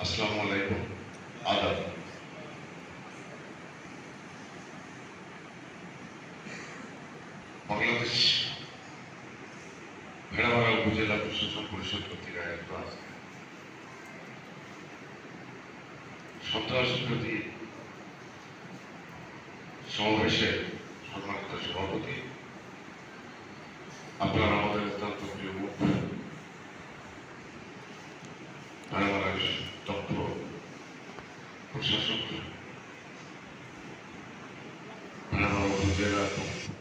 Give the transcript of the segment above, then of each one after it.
আসসালামু আলাইকুম, আদাব। বাংলাদেশ ভেড়ামারা উপজেলা প্রশাসন পরিষদ কর্তৃক আয়োজিত আজকে সন্ত্রাস বিরোধী সমাবেশে সম্মানিত সভাপতি, আপনারা আমাদের অত্যন্ত প্রিয় মুখ ভেড়ামারার দক্ষ প্রশাসক, ভেড়ামারা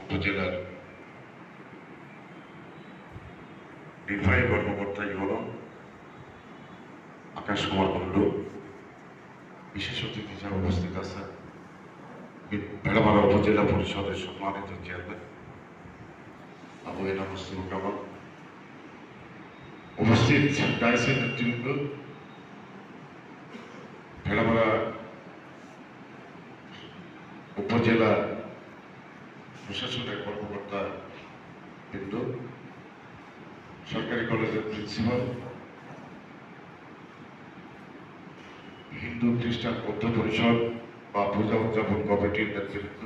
উপজেলার নির্বাহী কর্মকর্তা ইউনো আকাশ কুমার কুণ্ডু, বিশেষ অতিথি হিসাবে উপস্থিত আছেন ভেড়ামারা উপজেলা পরিষদের সম্মানিত চেয়ারম্যান আবু এনাম মুস্তাফা কামাল, উপস্থিত ডাইসের নেতৃবৃন্দ, ভেড়ামারা উপজেলা প্রশাসনের কর্মকর্তা বৃন্দ, সরকারি কলেজের প্রিন্সিপাল, হিন্দু খ্রিস্টান বৌদ্ধ পরিষদ বা পূজা উদযাপন কমিটির নেতৃবৃন্দ,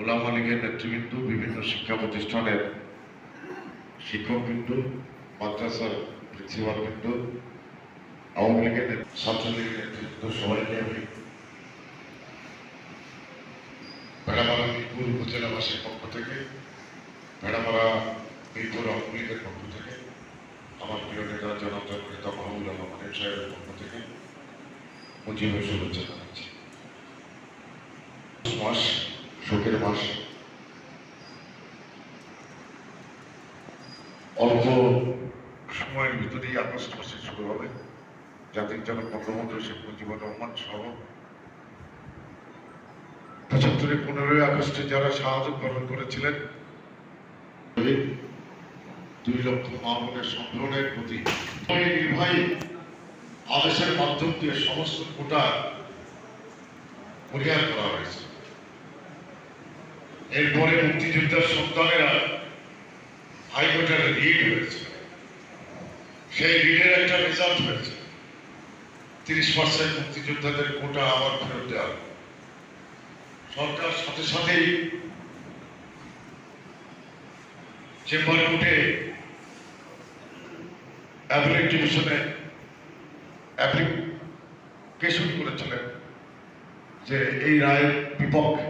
ওলামা লীগের নেতৃবৃন্দ, বিভিন্ন শিক্ষা প্রতিষ্ঠানের শিক্ষকবৃন্দ, মাদ্রাসার প্রিন্সিপালবৃন্দ, আওয়ামী লীগের ছাত্রলীগের নেতৃবৃন্দ, সবাইকে আমি ভেড়ামারা মিরপুর উপজেলাবাসীর পক্ষ থেকে, ভেড়ামারা মিরপুর আওয়ামী লীগের পক্ষ থেকে, আমার প্রিয় নেতা জনাব নেতা মাহমুদুর রহমান সাহেবের পক্ষ থেকে মুজিবের শুভেচ্ছা জানাচ্ছি। মাস শোকের মাস, অল্প সময়ের ভিতরেই আগস্ট মাসে শুরু হবে। জাতির জনক বঙ্গবন্ধু শেখ মুজিবুর রহমান সহ ৭৫ 15ই আগস্টে যারা শাহাদত বরণ করেছিলেন, 2 লক্ষ মা বোনের সম্মানের প্রতি নির্বাহী আদেশের মাধ্যম দিয়ে সমস্ত কোটা পরিহার করা হয়েছে। এরপরে মুক্তিযোদ্ধার সন্তানেরা হাইকোর্টের রিট হয়েছে, সেই রিটের একটা রেজাল্ট হয়েছে, 30% মুক্তিযোদ্ধাদের কোটা আবার ফেরত দেওয়া। সরকার সাথে সাথেই চেম্বার কোর্টে অ্যাপিলেট ডিভিশনে অ্যাপ্লিকেশন করেছিলেন যে এই রায়ের বিপক্ষে।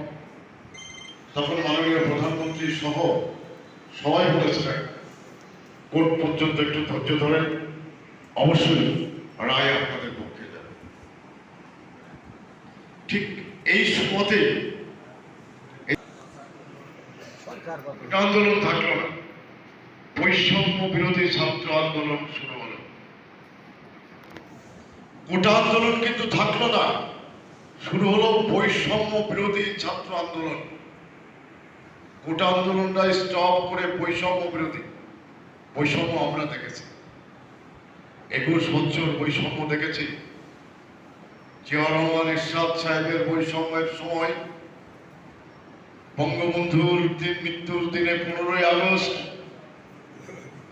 তখন মাননীয় প্রধানমন্ত্রী সহ সবাই বলেছিলেন কোর্ট পর্যন্ত একটু ধৈর্য ধরেন, অবশ্যই রায় আপনাদের পক্ষে যাবে। ঠিক এই সময়তে আন্দোলন থাকলো না, বৈষম্য বিরোধী ছাত্র আন্দোলন শুরু হলো। কোটা আন্দোলন কিন্তু থাকলো না, শুরু হলো বৈষম্য বিরোধী ছাত্র আন্দোলন। কোটা আন্দোলনটা স্টপ করে বৈষম্য বিরোধী। বৈষম্য আমরা দেখেছি, 21 বছর বৈষম্য দেখেছি। জিয়া রহমান এরশাদ সাহেবের বৈষম্যের সময় বঙ্গবন্ধুর মৃত্যুর দিনে 15ই আগস্ট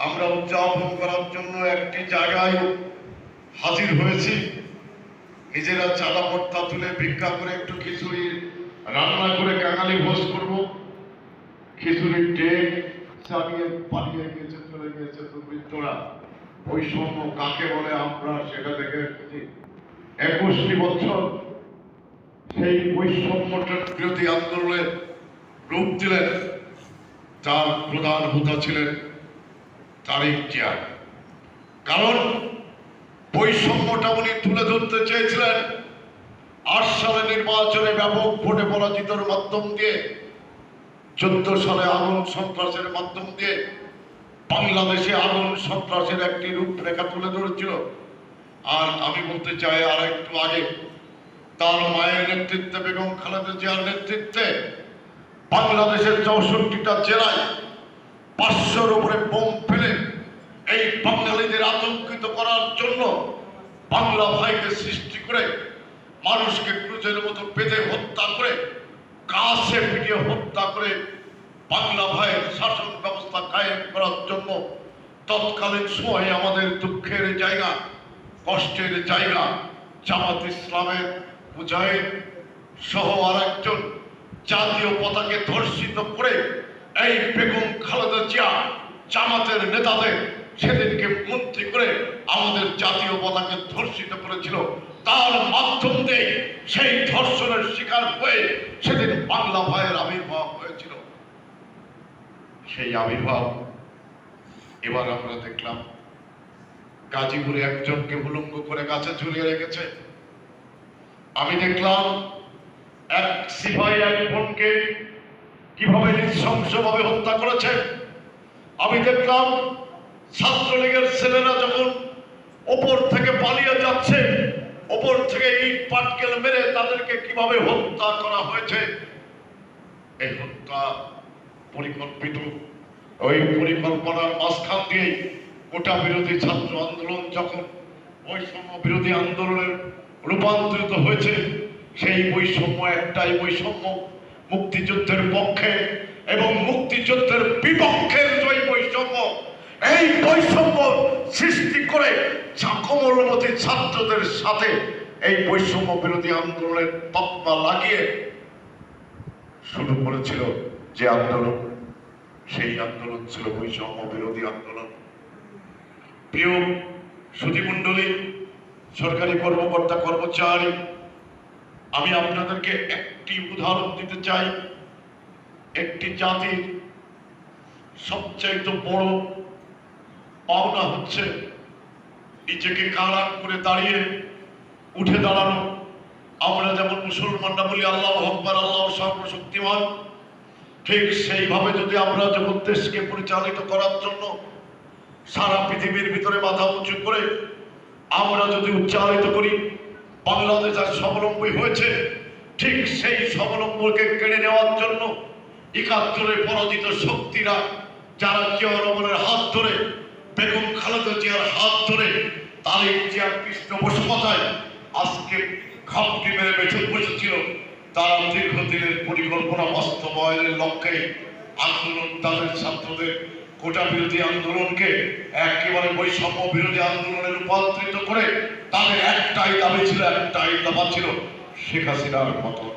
আমরা উদযাপন করার জন্য একটি জায়গায় হাজির হয়েছি। নিজেরা চাঁদা পট্টা তুলে ভিক্ষা করে একটু খিচুড়ি রান্না করে কাঙালি ভোজ করব। খিচুড়ির ডেক চালিয়ে পালিয়ে গিয়েছে, চলে গিয়েছে দুর্বৃত্তরা। বৈষম্য কাকে বলে আমরা সেটা দেখে এসেছি। 21 বছর সেই বৈষম্যটার বিরোধী আন্দোলনে রূপ দিলেন, তার প্রধান হোতা ছিলেন তারেক জিয়া। কারণ বৈষম্যটা উনি তুলে ধরতে চেয়েছিলেন 8 সালে নির্বাচনে ব্যাপক ভোটে পরাজিতর মাধ্যম দিয়ে, 14 সালে আগুন সন্ত্রাসের মাধ্যম দিয়ে বাংলাদেশে আগুন সন্ত্রাসের একটি রূপরেখা তুলে ধরেছিল। আর আমি বলতে চাই, আর একটু আগে তার মায়ের নেতৃত্বে, বেগম খালেদা জিয়ার নেতৃত্বে বাংলাদেশের 64টা জেলায় 500-র উপরে বোম ফেলে এই বাঙালিদের আতঙ্কিত করার জন্য বাংলা ভাইকে সৃষ্টি করে মানুষকে ক্রুজের মতো বেঁধে হত্যা করে, কাছে পিটিয়ে হত্যা করে বাংলা ভাইয়ের শাসন ব্যবস্থা কায়েম করার জন্য তৎকালীন সময়ে আমাদের দুঃখের জায়গা, কষ্টের জায়গা জামাত ইসলামের মুজাহিদ সহ আর একজন জাতীয় পতাকে ধর্ষিত করে এই বেগম খালেদা জিয়া জামাতের নেতাদের সেদিনকে মন্ত্রী করে আমাদের জাতীয় পতাকে ধর্ষিত করেছিল। তার মাধ্যম দিয়ে সেই ধর্ষণের শিকার হয়ে সেদিন বাংলা ভাইয়ের আবির্ভাব হয়েছিল। সেই আবির্ভাব এবার আমরা দেখলাম গাজীপুরে একজনকে উলঙ্গ করে গাছে ঝুলিয়ে রেখেছে। আমি দেখলাম এক সিপাহী এক বোনকে কিভাবে নৃশংসভাবে হত্যা করেছে। আমি দেখলাম ছাত্রলীগের ছেলেরা যখন ওপর থেকে পালিয়ে যাচ্ছে, ওপর থেকে ইট পাটকেল মেরে তাদেরকে কিভাবে হত্যা করা হয়েছে। এই হত্যা পরিকল্পিত। ওই পরিকল্পনার মাঝখান দিয়ে কোটা বিরোধী ছাত্র আন্দোলন যখন বৈষম্য বিরোধী আন্দোলনের রূপান্তরিত হয়েছে, সেই বৈষম্য একটাই বৈষম্য, মুক্তিযুদ্ধের পক্ষে এবং মুক্তিযুদ্ধের বিপক্ষের যে বৈষম্য। এই বৈষম্য সৃষ্টি করে কোমলমতি ছাত্রদের সাথে এই বৈষম্য বিরোধী আন্দোলনের তকমা লাগিয়ে শুরু করেছিল যে আন্দোলন, সেই আন্দোলন ছিল বৈষম্য বিরোধী আন্দোলন। প্রিয় সুধীমণ্ডলী, সরকারি কর্মকর্তা কর্মচারী, আমি আপনাদেরকে একটি উদাহরণ দিতে চাই। একটি জাতির সবচাইতে বড় পাওনা হচ্ছে নিজেকে কারা করে দাঁড়িয়ে উঠে দাঁড়ানো। আমরা যেমন মুসলমানরা বলি আল্লাহু আকবার, আল্লাহ সর্বশক্তিমান, ঠিক সেইভাবে যদি আমরা যখন দেশকে পরিচালিত করার জন্য সারা পৃথিবীর ভিতরে মাথা উঁচু করে আমরা যদি উচ্চারিত করি বাংলাদেশ আজ স্বাবলম্বী হয়েছে, ঠিক সেই স্বাবলম্বীকে কেড়ে নেওয়ার জন্য ৭১ পরাজিত শক্তিরা যারা জিয়া রহমানের হাত ধরে, বেগম খালেদা জিয়ার হাত ধরে, তারেক জিয়ার পৃষ্ঠপোষকতায় আজকে খাপটি মেরে বেঁচে বসেছিল, তারা দীর্ঘদিনের পরিকল্পনা বাস্তবায়নের লক্ষ্যে আন্দোলন, তাদের ছাত্রদের কোটা বিরোধী আন্দোলনকে একেবারে বৈষম্য বিরোধী আন্দোলনে রূপান্তরিত করে তাদের একটাই দাবি ছিল, একটাই দাবা ছিল শেখ হাসিনার পতন।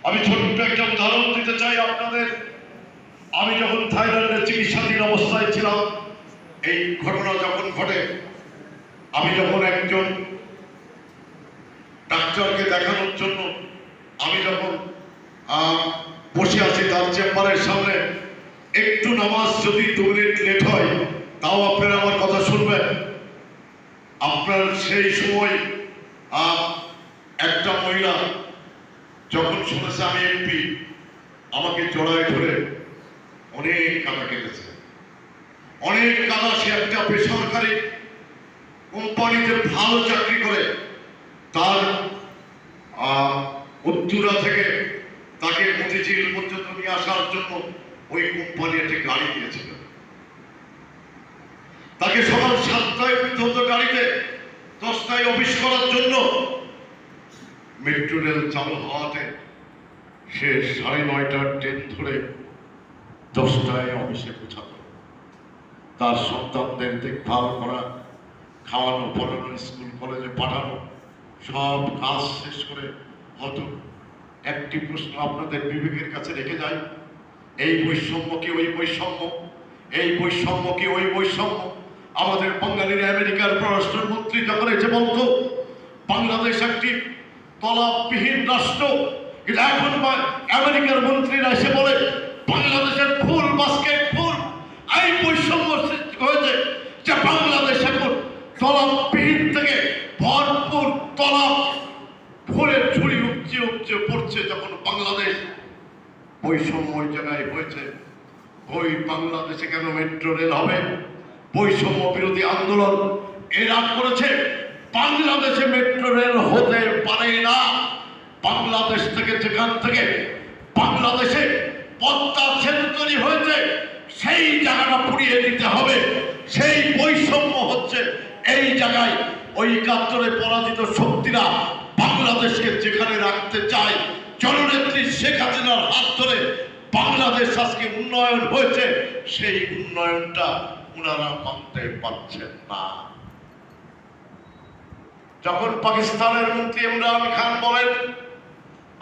আমি ছোট্ট একটা উদাহরণ দিতে চাই আপনাদের। আমি যখন থাইল্যান্ডের চিকিৎসাধীন অবস্থায় ছিলাম, এই ঘটনা যখন ঘটে, আমি যখন একজন ডাক্তারকে দেখানোর জন্য আমি যখন বসে আছি তার চেম্বারের সামনে, একটু নামাজ যদি 2 মিনিট লেট হয় তাও আপনারা আমার কথা শুনবেন। আপনার সেই সময় একটা মহিলা যখন শুনেছে আমি এমপি, আমাকে জড়ায় ধরে অনেক কাদা কেটেছে, অনেক কাদা। সে একটা বেসরকারি কোম্পানিতে ভালো চাকরি করে, তার উত্তরা থেকে তাকে মতিঝিল পর্যন্ত নিয়ে আসার জন্য ওই কোম্পানি একটি গাড়ি দিয়েছিল। তাকে সকাল 7টায় উঠতে হতো গাড়িতে, 10টায় অফিস করার জন্য। মেট্রো রেল চালু হওয়াতে সে 9:30টার ট্রেন ধরে 10টায় অফিসে পৌঁছাত। তার সন্তানদের দেখভাল করা, খাওয়ানো, পড়ানো, স্কুল কলেজে পাঠানো, সব কাজ শেষ করে হতো। একটি প্রশ্ন আপনাদের বিবেকের কাছে রেখে যায়, এই বৈষম্য কি ওই বৈষম্য? এই বৈষম্য কি ওই বৈষম্য? আমাদের বাঙালির আমেরিকার পররাষ্ট্রমন্ত্রী যখন এসে বলতো বাংলাদেশ একটি তলাবিহীন রাষ্ট্র, কিন্তু এখন আমেরিকার মন্ত্রীরা এসে বলে বাংলাদেশের ফুল বাস্কেট ফুল। এই বৈষম্য সৃষ্টি হয়েছে যে বাংলাদেশ এখন তলাবিহীন থেকে ভরপুর তলা ফুলের ঝুড়ি উপচে উপচে পড়ছে। যখন বাংলাদেশ বৈষম্য ওই জায়গায় হয়েছে, ওই বাংলাদেশে কেন মেট্রো রেল হবে? বৈষম্য বিরোধী আন্দোলন এরা করেছে। বাংলাদেশে মেট্রো রেল হতে পারে না। বাংলাদেশ থেকে, যেখান থেকে বাংলাদেশে পদ্মা সেতু তৈরি হয়েছে, সেই জায়গাটা পুড়িয়ে দিতে হবে। সেই বৈষম্য হচ্ছে এই জায়গায়। ওই ৭১ পরাজিত শক্তিরা বাংলাদেশকে যেখানে রাখতে চায়, জননেত্রী শেখ হাসিনার হাত ধরে বাংলাদেশ আজকে উন্নয়ন হয়েছে, সেই উন্নয়নটা ওনারা মানতে পারছেন না। যখন পাকিস্তানের মন্ত্রী ইমরান খান বলেন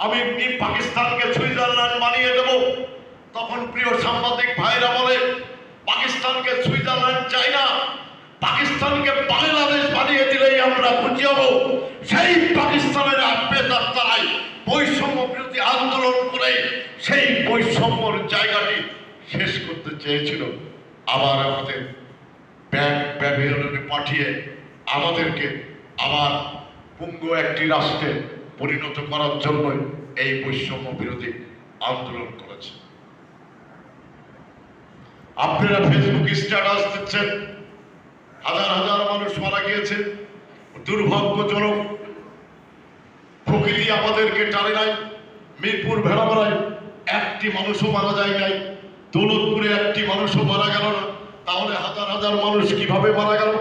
আমি পাকিস্তানকে সুইজারল্যান্ড বানিয়ে দেব, তখন প্রিয় সাংবাদিক ভাইরা বলে পাকিস্তানকে সুইজারল্যান্ড চাই না, পাকিস্তানকে বাংলাদেশ বানিয়ে দিলেই আমরা খুশি হব। সেই পাকিস্তানের আত্মীয়তারাই বৈষম্য বিরোধী আন্দোলন করে সেই বৈষম্যর জায়গাটি শেষ করতে চেয়েছিল। আবার আমাদের ব্যাবিলনে পাঠিয়ে আমাদেরকে আবার পঙ্গু একটি রাষ্ট্রে পরিণত করার জন্য এই বৈষম্য বিরোধী আন্দোলন করেছে। আপনারা ফেসবুক স্ট্যাটাস দিচ্ছেন, হাজার হাজার মানুষ মারা গিয়েছে, দুর্ভাগ্যজনক। প্রকৃতি আমাদেরকে টানে নাই। মিরপুর ভেড়ামারায় একটি মানুষও মারা যায় নাই, দৌলতপুরে একটি মানুষও মারা গেল না, তাহলে হাজার হাজার মানুষ কিভাবে মারা গেল?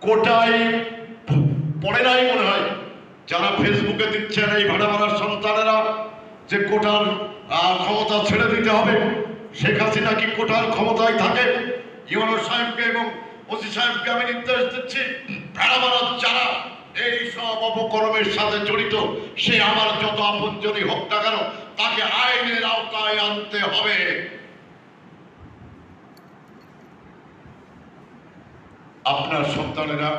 কোটায় পড়ে নাই মনে হয় যারা ফেসবুকে দিচ্ছেন এই ভেড়ামারার সন্তানেরা যে কোটার ক্ষমতা ছেড়ে দিতে হবে। শেখ হাসিনা কি কোটার ক্ষমতায় থাকে? ইউনুস সাহেবকে এবং ওসি সাহেবকে আমি নির্দেশ দিচ্ছি, ভেড়ামারার যারা এই সব অপকর্মের সাথে জড়িত, সে আমার যত আপনজনই হোক না কেন, তাকে আইনের আওতায় আনতে হবে। আপনার সন্তানেরা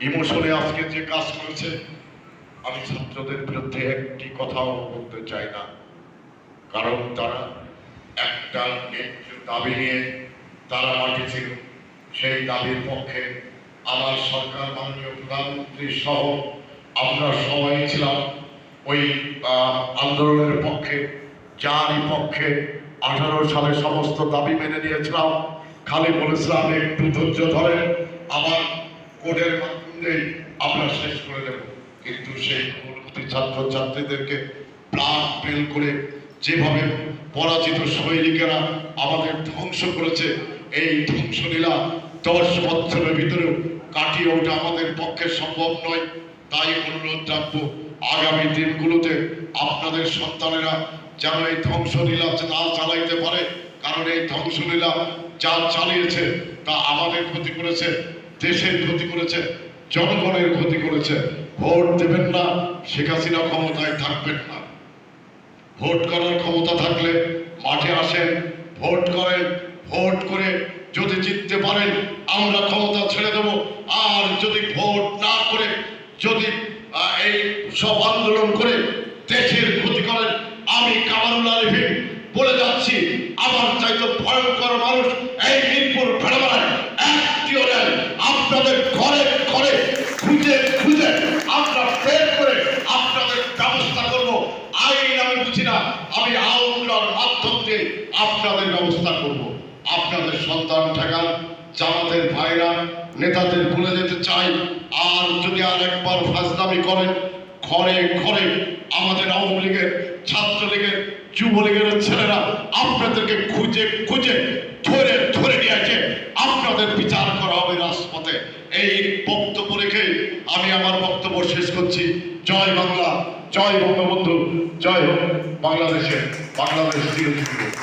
ইমোশনে আজকে যে কাজ করেছে, আমি ছাত্রদের বিরুদ্ধে একটি কথাও বলতে চাই না, কারণ তারা একটা দাবি নিয়ে তারা মাঠে ছিল। সেই দাবির পক্ষে আমার সরকার, মাননীয় প্রধানমন্ত্রী সহ আমরা সবাই ছিলাম ওই আন্দোলনের পক্ষে, যারই পক্ষে 18 সালে সমস্ত দাবি মেনে নিয়েছিলাম। খালি বলেছিলাম একটু ধৈর্য ধরেন, আবার কোর্টের মাধ্যমে আমরা শেষ করে দেব। কিন্তু সেই পরবর্তী ছাত্রছাত্রীদেরকে ব্ল্যাকমেল করে যেভাবে পরাজিত সৈনিকেরা আমাদের ধ্বংস করেছে, এই ধ্বংসলীলা 10 বছরের ভিতরেও কাটিয়ে ওঠা আমাদের পক্ষে সম্ভব নয়। তাই অনুরোধ রাখবো, আগামী দিনগুলোতে আপনাদের সন্তানেরা যেন এই ধ্বংসলীলা না চালাইতে পারে, কারণ এই ধ্বংসলীলা যা চালিয়েছে তা আমাদের ক্ষতি করেছে, দেশের ক্ষতি করেছে, জনগণের ক্ষতি করেছে। ভোট দেবেন না, শেখ হাসিনা ক্ষমতায় থাকবেন না। ভোট করার ক্ষমতা থাকলে মাঠে আসেন, ভোট করেন, ভোট করে যদি জিততে পারেন আমরা ক্ষমতা ছেড়ে দেব। আর যদি ভোট না করে যদি এই সব আন্দোলন করে দেশের ক্ষতি করেন, আমি কামারুল আরিফিন বলে যাচ্ছি, আমার চাইতে ভয়ঙ্কর মানুষ এই মিরপুর ভেড়ামারায় একটিও নেই। আপনাদের ঘরে ঘরে খুঁজে খুঁজে আমরা বের করে আপনাদের ব্যবস্থা করব। আইন আমি বুঝি না, আমি আইনের মাধ্যম দিয়ে আপনাদের ব্যবস্থা করব। আপনাদের সন্তান ঠেকান, জামাতের ভাইরা নেতাদের ভুলে যেতে চাই। আর যদি আর একবার ফাজলামি করেন, ঘরে ঘরে আমাদের আওয়ামী লীগের, ছাত্রলীগের, যুবলীগের ছেলেরা আপনাদেরকে খুঁজে খুঁজে ধরে ধরে নিয়ে আসে আপনাদের বিচার করা হবে রাজপথে। এই বক্তব্য রেখে আমি আমার বক্তব্য শেষ করছি। জয় বাংলা, জয় বঙ্গবন্ধু, জয় হোক বাংলাদেশের, বাংলাদেশ চিরজীবী হোক।